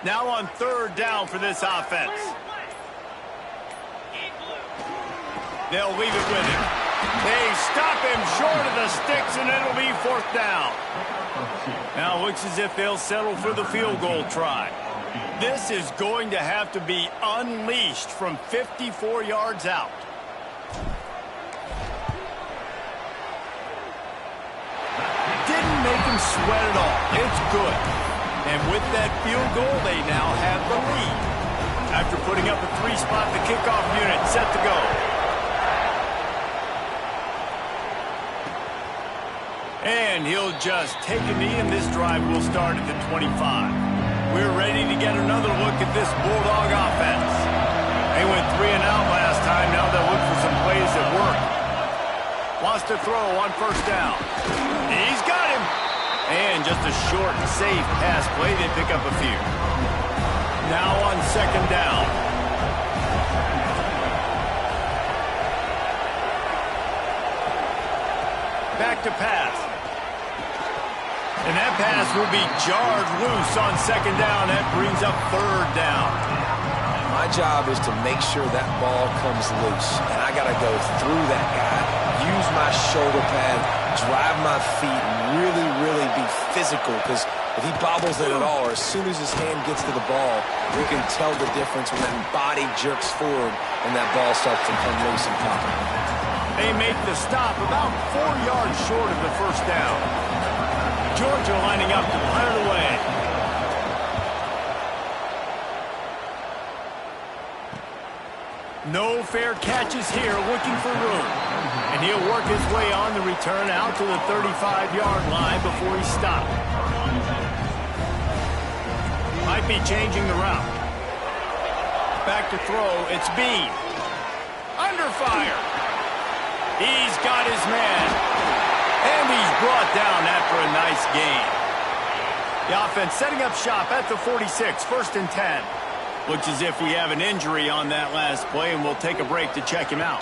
Now on third down for this offense. They'll leave it with him. They stop him short of the sticks, and it'll be fourth down. Now it looks as if they'll settle for the field goal try. This is going to have to be unleashed from 54 yards out. Didn't make him sweat at all. It's good. And with that field goal, they now have the lead. After putting up a three-spot, the kickoff unit set to go. And he'll just take a knee, and this drive will start at the 25. We're ready to get another look at this Bulldog offense. They went 3 and out last time. Now they'll look for some plays that work. Wants to throw on first down. He's got him. And just a short, safe pass play. They pick up a few. Now on second down. Back to pass. And that pass will be jarred loose on second down. That brings up third down. My job is to make sure that ball comes loose. And I got to go through that guy, use my shoulder pad, drive my feet, and really be physical. Because if he bobbles it at all, or as soon as his hand gets to the ball, you can tell the difference when that body jerks forward and that ball starts to come loose and pop. They make the stop about 4 yards short of the first down. Georgia lining up to fire it away. No fair catches here, looking for room. And he'll work his way on the return out to the 35-yard line before he stopped. Might be changing the route. Back to throw, it's Bean. Under fire. He's got his man. And he's brought down after a nice gain. The offense setting up shop at the 46, first and 10. Looks as if we have an injury on that last play, and we'll take a break to check him out.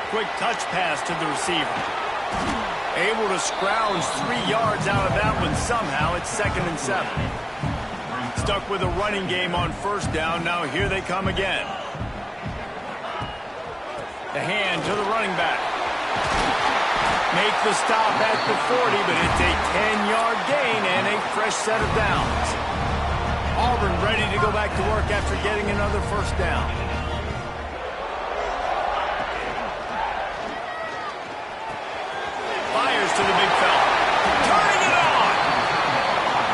Quick touch pass to the receiver. Able to scrounge 3 yards out of that one somehow. It's second and 7. Stuck with a running game on first down. Now here they come again. The hand to the running back. Make the stop at the 40, but it's a 10-yard gain and a fresh set of downs. Auburn ready to go back to work after getting another first down. Fires to the big fella. Turning it on!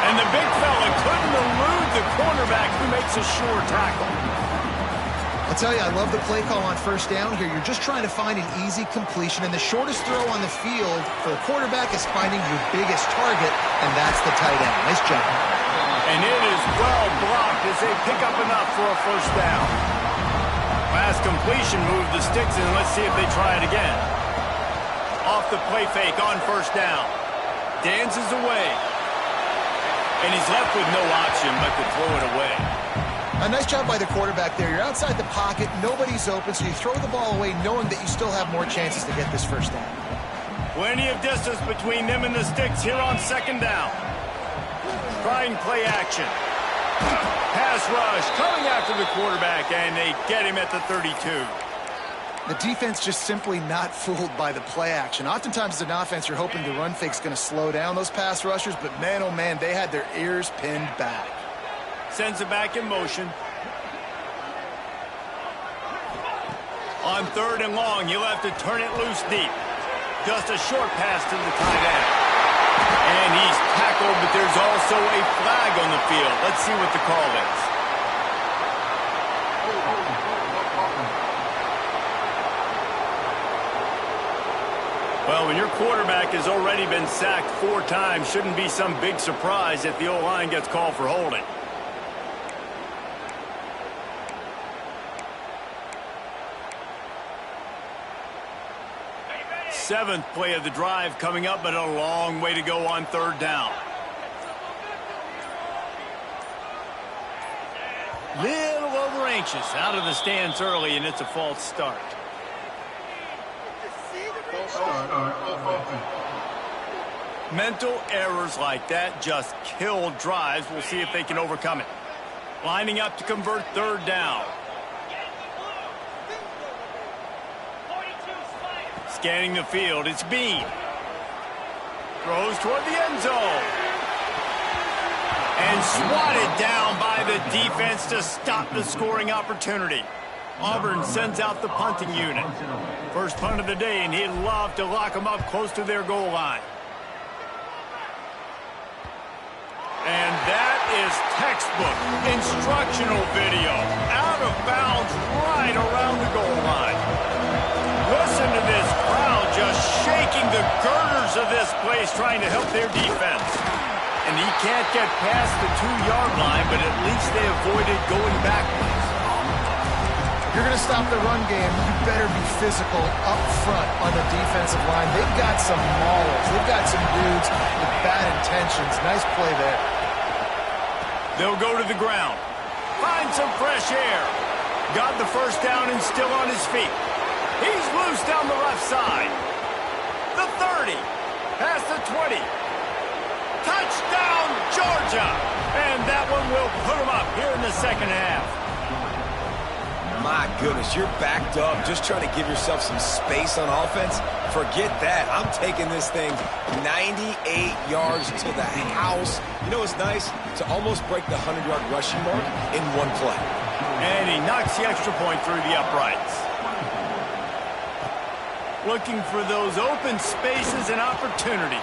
And the big fella couldn't elude the cornerback who makes a sure tackle. I'll tell you, I love the play call on first down here. You're just trying to find an easy completion, and the shortest throw on the field for the quarterback is finding your biggest target, and that's the tight end. Nice job. And it is well blocked as they pick up enough for a first down. Last completion moved the sticks, and let's see if they try it again. Off the play fake on first down. Dances away. And he's left with no option but to throw it away. A nice job by the quarterback there. You're outside the pocket, nobody's open, so you throw the ball away knowing that you still have more chances to get this first down. Plenty of distance between them and the sticks here on second down. Trying play action. Pass rush coming after the quarterback, and they get him at the 32. The defense just simply not fooled by the play action. Oftentimes as an offense, you're hoping the run fake's going to slow down those pass rushers, but man, oh man, they had their ears pinned back. Sends it back in motion. On third and long, you'll have to turn it loose deep. Just a short pass to the tight end. And he's tackled, but there's also a flag on the field. Let's see what the call is. Well, when your quarterback has already been sacked 4 times, shouldn't be some big surprise if the O-line gets called for holding. Seventh play of the drive coming up, but a long way to go on third down. Little over anxious, out of the stands early, and it's a false start. Mental errors like that just kill drives. We'll see if they can overcome it. Lining up to convert third down. Scanning the field, it's Bean. Throws toward the end zone. And swatted down by the defense to stop the scoring opportunity. Auburn sends out the punting unit. First punt of the day, and he'd love to lock them up close to their goal line. And that is textbook instructional video. Out of bounds right around the goal line. Listen to this crowd just shaking the girders of this place trying to help their defense. And he can't get past the 2-yard line, but at least they avoided going backwards. If you're going to stop the run game, you better be physical up front on the defensive line. They've got some maulers. They've got some dudes with bad intentions. Nice play there. They'll go to the ground. Find some fresh air. Got the first down and still on his feet. He's loose down the left side. The 30. Past the 20. Touchdown, Georgia! And that one will put them up here in the second half. My goodness, you're backed up, just trying to give yourself some space on offense. Forget that. I'm taking this thing 98 yards to the house. You know what's nice? To almost break the 100-yard rushing mark in one play. And he knocks the extra point through the uprights. Looking for those open spaces and opportunity.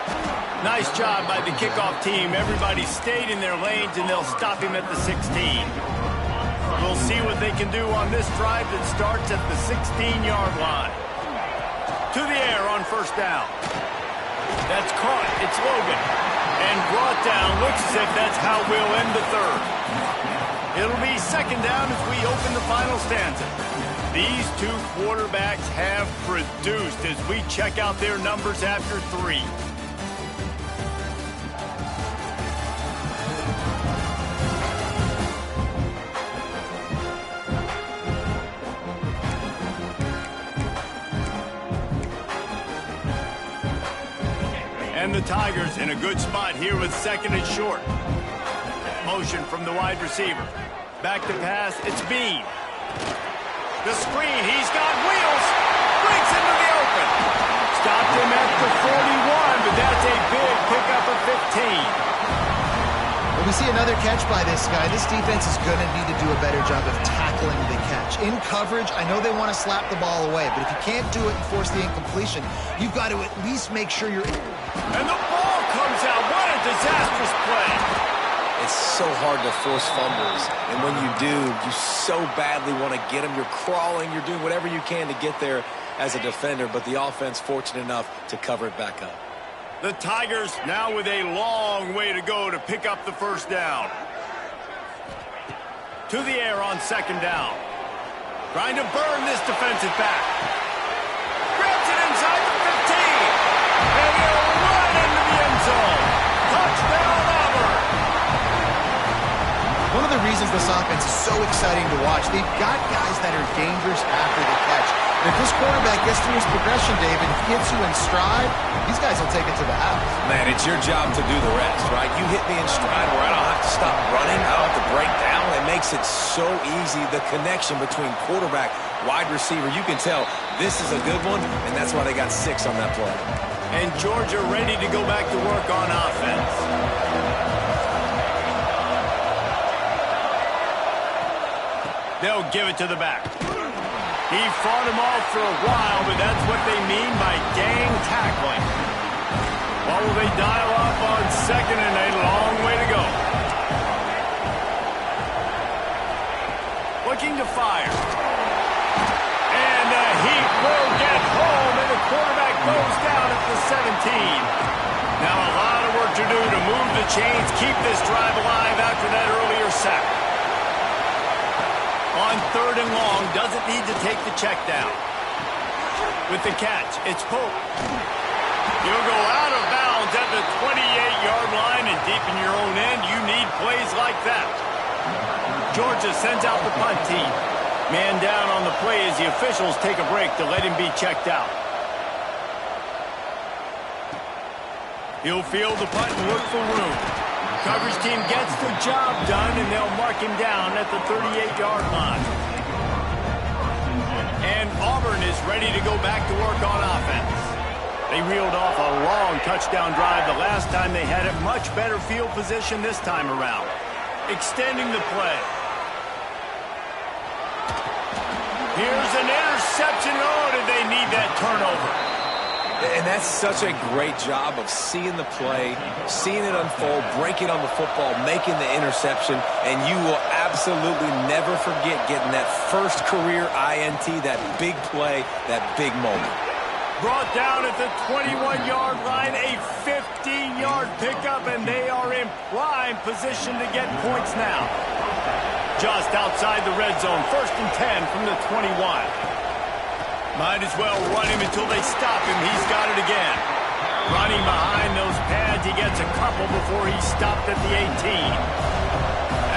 Nice job by the kickoff team. Everybody stayed in their lanes, and they'll stop him at the 16. We'll see what they can do on this drive that starts at the 16-yard line. To the air on first down. That's caught. It's Logan. And brought down. Looks as if that's how we'll end the third. It'll be second down as we open the final stanza. These two quarterbacks have produced as we check out their numbers after 3. And the Tigers in a good spot here with second and short. Motion from the wide receiver. Back to pass, it's Bean. The screen, he's got wheels. Breaks into the open. Stopped him at the 41, but that's a big pickup of 15. When we see another catch by this guy, this defense is going to need to do a better job of tackling the catch. In coverage, I know they want to slap the ball away, but if you can't do it and force the incompletion, you've got to at least make sure you're... And the ball comes out. What a disastrous play. It's so hard to force fumbles, and when you do, you so badly want to get them. You're crawling, you're doing whatever you can to get there as a defender, but the offense fortunate enough to cover it back up. The Tigers now with a long way to go to pick up the first down. To the air on second down. Trying to burn this defensive back. Grabs it inside the 15. And he'll run into the end zone. Touchdown, Auburn. One of the reasons this offense is so exciting to watch, they've got guys that are dangerous after the catch. And if this quarterback gets through his progression, David, if he gets you in stride, these guys will take it to the house. Man, it's your job to do the rest, right? You hit me in stride where I don't have to stop running. I don't have to break down. It makes it so easy, the connection between quarterback, wide receiver. You can tell this is a good one, and that's why they got 6 on that play. And Georgia ready to go back to work on offense. They'll give it to the back. He fought him off for a while, but that's what they mean by gang tackling. What will they dial up on second and a long way to go? Looking to fire. And the heat will get home, and the quarterback goes down at the 17. Now a lot of work to do to move the chains, keep this drive alive after that earlier sack. On third and long, doesn't need to take the check down. With the catch, it's Pope. He'll go out of bounds at the 28-yard line, and deep in your own end, you need plays like that. Georgia sends out the punt team. Man down on the play as the officials take a break to let him be checked out. He'll field the punt and look for room. coverage team gets the job done, and they'll mark him down at the 38-yard line. And Auburn is ready to go back to work on offense. They reeled off a long touchdown drive the last time they had it. Much better field position this time around. Extending the play. Here's an interception. Oh, did they need that turnover? And that's such a great job of seeing the play, seeing it unfold, breaking on the football, making the interception, and you will absolutely never forget getting that first career INT, that big play, that big moment. Brought down at the 21-yard line, a 15-yard pickup, and they are in prime position to get points now. Just outside the red zone, 1st and 10 from the 21. Might as well run him until they stop him. He's got it again. Running behind those pads, he gets a couple before he stopped at the 18.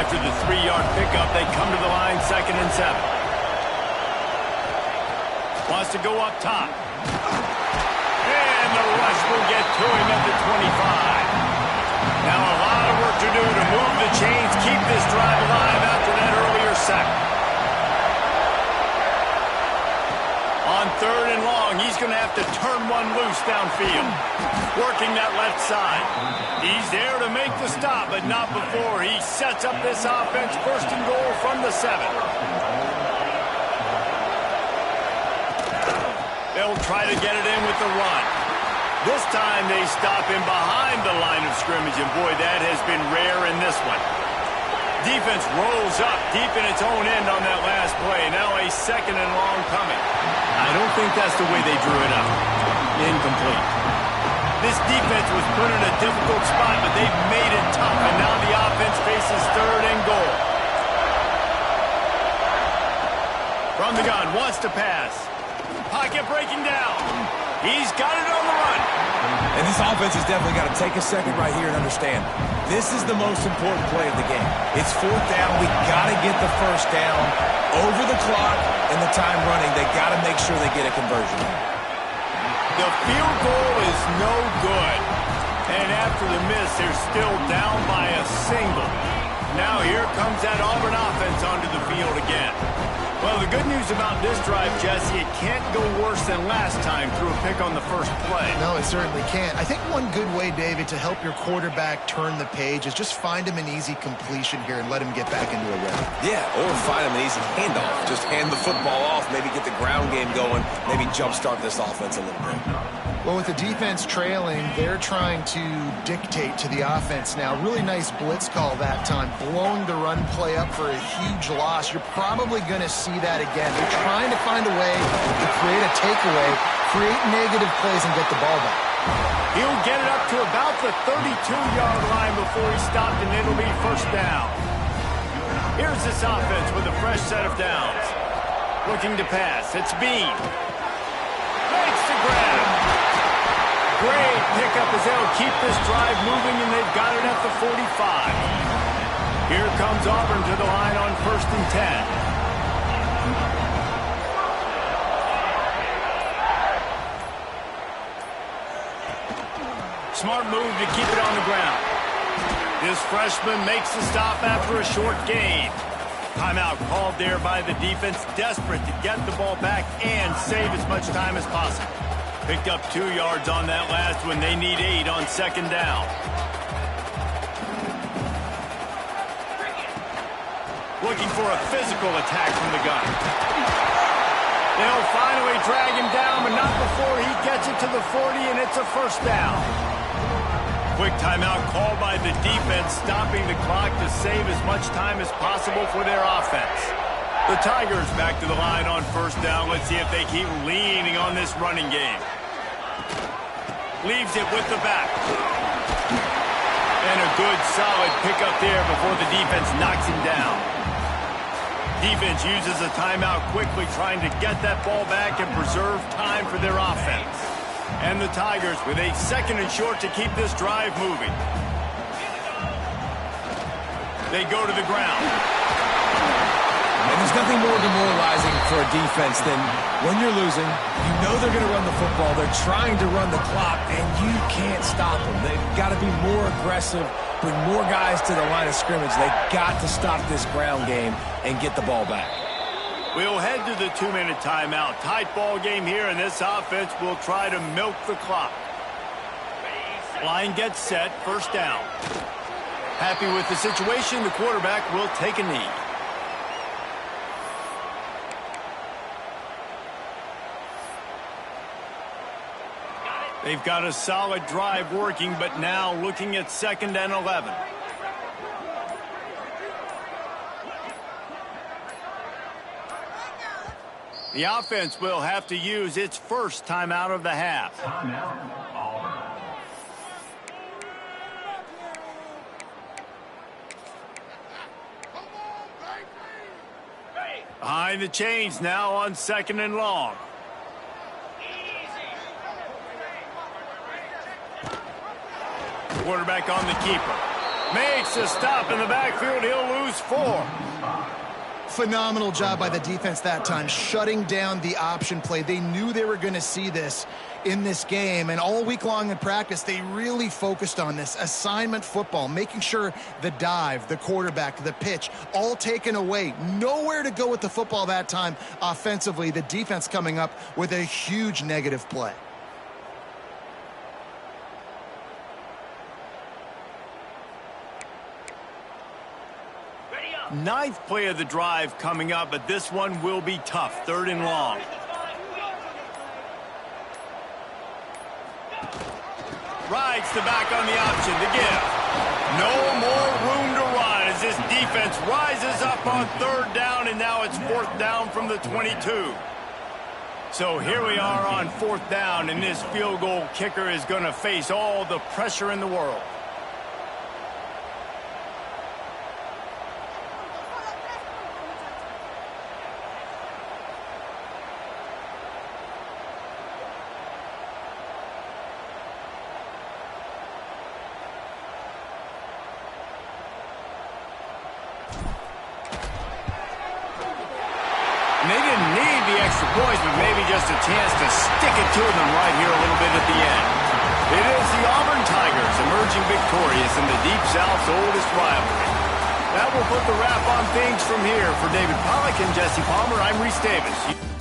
After the 3-yard pickup, they come to the line, 2nd and 7. Wants to go up top. And the rush will get to him at the 25. Now a lot of work to do to move the chains, keep this drive alive after that earlier sack. On 3rd and long, he's going to have to turn one loose downfield. Working that left side. He's there to make the stop, but not before he sets up this offense. 1st and goal from the 7. They'll try to get it in with the run. This time they stop him behind the line of scrimmage, and boy, that has been rare in this one. Defense rolls up deep in its own end on that last play. Now a 2nd and long coming. I don't think that's the way they drew it up. Incomplete. This defense was put in a difficult spot, but they've made it tough, and now the offense faces 3rd and goal. From the gun, wants to pass. Pocket breaking down. He's got it on the run. And this offense has definitely got to take a second right here and understand, this is the most important play of the game. It's 4th down. We got to get the 1st down. Over the clock and the time running, they got to make sure they get a conversion. The field goal is no good. And after the miss, they're still down by a single. Now here comes that Auburn offense onto the field again. Well, the good news about this drive, Jesse, it can't go worse than last time through a pick on the first play. No, it certainly can't. I think one good way, David, to help your quarterback turn the page is just find him an easy completion here and let him get back into a rhythm. Yeah, or find him an easy handoff. Just hand the football off, maybe get the ground game going, maybe jumpstart this offense a little bit. Well, with the defense trailing, they're trying to dictate to the offense now. Really nice blitz call that time, blowing the run play up for a huge loss. You're probably going to see that again. They're trying to find a way to create a takeaway, create negative plays, and get the ball back. He'll get it up to about the 32-yard line before he stopped, and it'll be 1st down. Here's this offense with a fresh set of downs. Looking to pass. It's Bean. Makes the grab. Great pickup as they'll keep this drive moving, and they've got it at the 45. Here comes Auburn to the line on 1st and 10. Smart move to keep it on the ground. This freshman makes the stop after a short gain. Timeout called there by the defense, desperate to get the ball back and save as much time as possible. Picked up 2 yards on that last one. They need 8 on 2nd down. Looking for a physical attack from the gun. They'll finally drag him down, but not before he gets it to the 40, and it's a 1st down. Quick timeout called by the defense, stopping the clock to save as much time as possible for their offense. The Tigers back to the line on 1st down. Let's see if they keep leaning on this running game. Leaves it with the back. And a good, solid pickup there before the defense knocks him down. Defense uses a timeout quickly, trying to get that ball back and preserve time for their offense. And the Tigers with a 2nd and short to keep this drive moving. They go to the ground. And there's nothing more demoralizing for a defense than when you're losing, you know they're going to run the football, they're trying to run the clock, and you can't stop them. They've got to be more aggressive, bring more guys to the line of scrimmage. They've got to stop this ground game and get the ball back. We'll head to the 2-minute timeout. Tight ball game here, and this offense will try to milk the clock. Line gets set, first down. Happy with the situation, the quarterback will take a knee. They've got a solid drive working, but now looking at 2nd and 11. The offense will have to use its first timeout of the half. Behind the chains now on 2nd and long. Quarterback on the keeper. Makes a stop in the backfield. He'll lose 4. Phenomenal job by the defense that time, shutting down the option play. They knew they were going to see this in this game, and all week long in practice, they really focused on this assignment football, making sure the dive, the quarterback, the pitch, all taken away. Nowhere to go with the football that time offensively. The defense coming up with a huge negative play. Ninth play of the drive coming up, but this one will be tough. 3rd and long. Rides the back on the option to give. No more room to run as this defense rises up on 3rd down, and now it's 4th down from the 22. So here we are on 4th down, and this field goal kicker is going to face all the pressure in the world. And they didn't need the extra points, but maybe just a chance to stick it to them right here a little bit at the end. It is the Auburn Tigers emerging victorious in the Deep South's oldest rivalry. That will put the wrap on things from here. For David Pollack and Jesse Palmer, I'm Reese Davis.